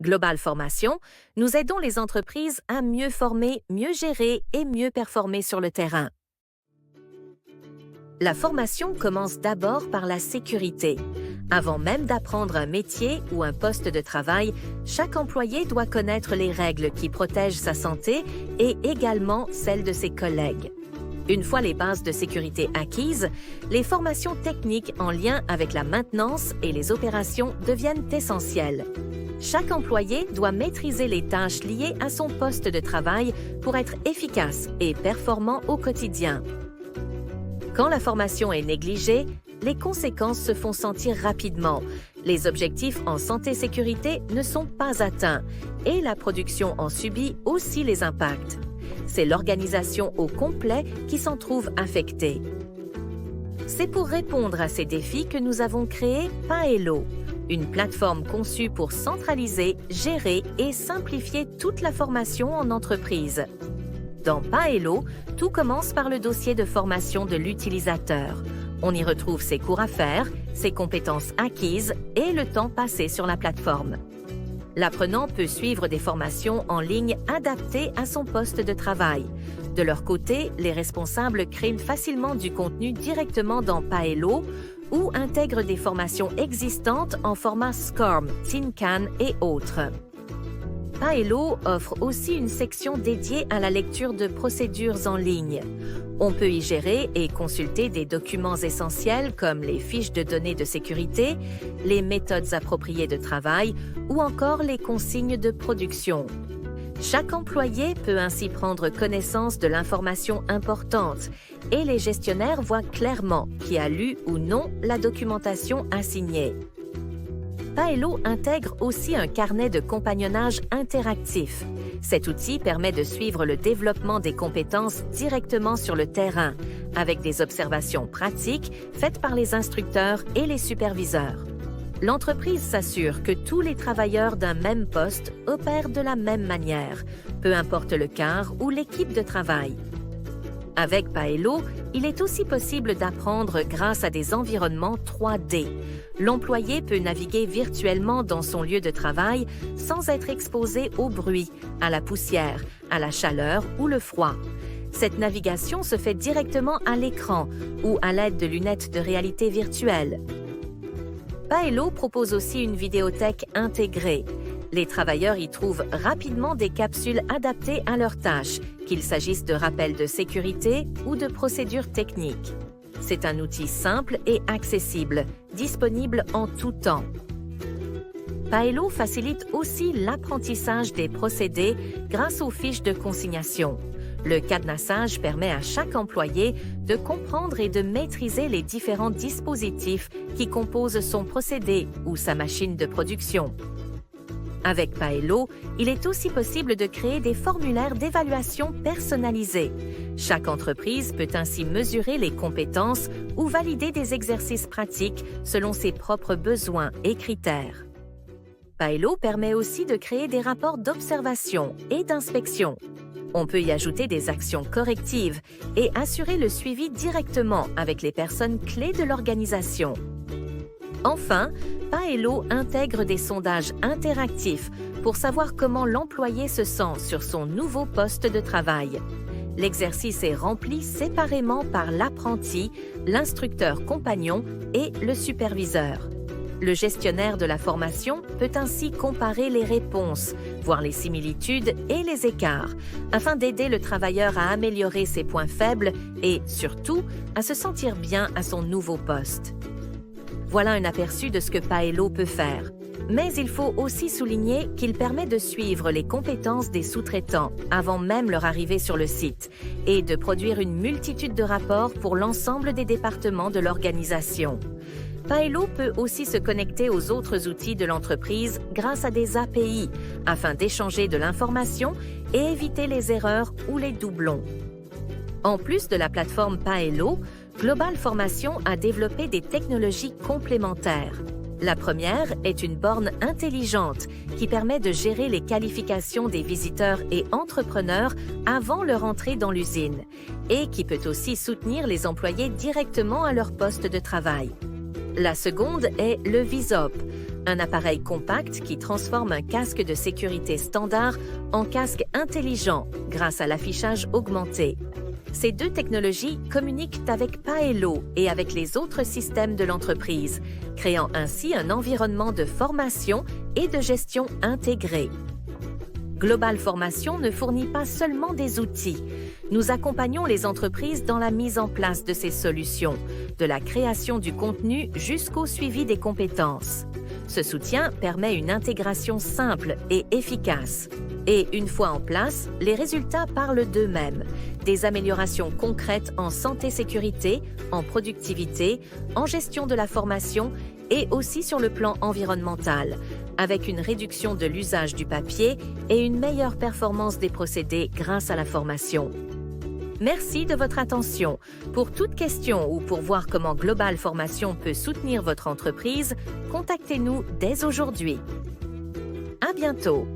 Global Formation, nous aidons les entreprises à mieux former, mieux gérer et mieux performer sur le terrain. La formation commence d'abord par la sécurité. Avant même d'apprendre un métier ou un poste de travail, chaque employé doit connaître les règles qui protègent sa santé et également celles de ses collègues. Une fois les bases de sécurité acquises, les formations techniques en lien avec la maintenance et les opérations deviennent essentielles. Chaque employé doit maîtriser les tâches liées à son poste de travail pour être efficace et performant au quotidien. Quand la formation est négligée, les conséquences se font sentir rapidement. Les objectifs en santé-sécurité ne sont pas atteints et la production en subit aussi les impacts. C'est l'organisation au complet qui s'en trouve affectée. C'est pour répondre à ces défis que nous avons créé Paelo, une plateforme conçue pour centraliser, gérer et simplifier toute la formation en entreprise. Dans Paelo, tout commence par le dossier de formation de l'utilisateur. On y retrouve ses cours à faire, ses compétences acquises et le temps passé sur la plateforme. L'apprenant peut suivre des formations en ligne adaptées à son poste de travail. De leur côté, les responsables créent facilement du contenu directement dans Paelo ou intègrent des formations existantes en format SCORM, Tin Can et autres. Paelo offre aussi une section dédiée à la lecture de procédures en ligne. On peut y gérer et consulter des documents essentiels comme les fiches de données de sécurité, les méthodes appropriées de travail ou encore les consignes de production. Chaque employé peut ainsi prendre connaissance de l'information importante et les gestionnaires voient clairement qui a lu ou non la documentation assignée. Paelo intègre aussi un carnet de compagnonnage interactif. Cet outil permet de suivre le développement des compétences directement sur le terrain, avec des observations pratiques faites par les instructeurs et les superviseurs. L'entreprise s'assure que tous les travailleurs d'un même poste opèrent de la même manière, peu importe le quart ou l'équipe de travail. Avec Paelo, il est aussi possible d'apprendre grâce à des environnements 3D. L'employé peut naviguer virtuellement dans son lieu de travail sans être exposé au bruit, à la poussière, à la chaleur ou le froid. Cette navigation se fait directement à l'écran ou à l'aide de lunettes de réalité virtuelle. Paelo propose aussi une vidéothèque intégrée. Les travailleurs y trouvent rapidement des capsules adaptées à leurs tâches, qu'il s'agisse de rappels de sécurité ou de procédures techniques. C'est un outil simple et accessible, disponible en tout temps. Paelo facilite aussi l'apprentissage des procédés grâce aux fiches de consignation. Le cadenassage permet à chaque employé de comprendre et de maîtriser les différents dispositifs qui composent son procédé ou sa machine de production. Avec Paelo, il est aussi possible de créer des formulaires d'évaluation personnalisés. Chaque entreprise peut ainsi mesurer les compétences ou valider des exercices pratiques selon ses propres besoins et critères. Paelo permet aussi de créer des rapports d'observation et d'inspection. On peut y ajouter des actions correctives et assurer le suivi directement avec les personnes clés de l'organisation. Enfin, Paelo intègre des sondages interactifs pour savoir comment l'employé se sent sur son nouveau poste de travail. L'exercice est rempli séparément par l'apprenti, l'instructeur compagnon et le superviseur. Le gestionnaire de la formation peut ainsi comparer les réponses, voir les similitudes et les écarts, afin d'aider le travailleur à améliorer ses points faibles et, surtout, à se sentir bien à son nouveau poste. Voilà un aperçu de ce que Paelo peut faire. Mais il faut aussi souligner qu'il permet de suivre les compétences des sous-traitants avant même leur arrivée sur le site et de produire une multitude de rapports pour l'ensemble des départements de l'organisation. Paelo peut aussi se connecter aux autres outils de l'entreprise grâce à des API afin d'échanger de l'information et éviter les erreurs ou les doublons. En plus de la plateforme Paelo, Global Formation a développé des technologies complémentaires. La première est une borne intelligente qui permet de gérer les qualifications des visiteurs et entrepreneurs avant leur entrée dans l'usine et qui peut aussi soutenir les employés directement à leur poste de travail. La seconde est le Visop, un appareil compact qui transforme un casque de sécurité standard en casque intelligent grâce à l'affichage augmenté. Ces deux technologies communiquent avec Paelo et avec les autres systèmes de l'entreprise, créant ainsi un environnement de formation et de gestion intégré. Global Formation ne fournit pas seulement des outils. Nous accompagnons les entreprises dans la mise en place de ces solutions, de la création du contenu jusqu'au suivi des compétences. Ce soutien permet une intégration simple et efficace. Et une fois en place, les résultats parlent d'eux-mêmes. Des améliorations concrètes en santé-sécurité, en productivité, en gestion de la formation et aussi sur le plan environnemental, avec une réduction de l'usage du papier et une meilleure performance des procédés grâce à la formation. Merci de votre attention. Pour toute question ou pour voir comment Global Formation peut soutenir votre entreprise, contactez-nous dès aujourd'hui. À bientôt!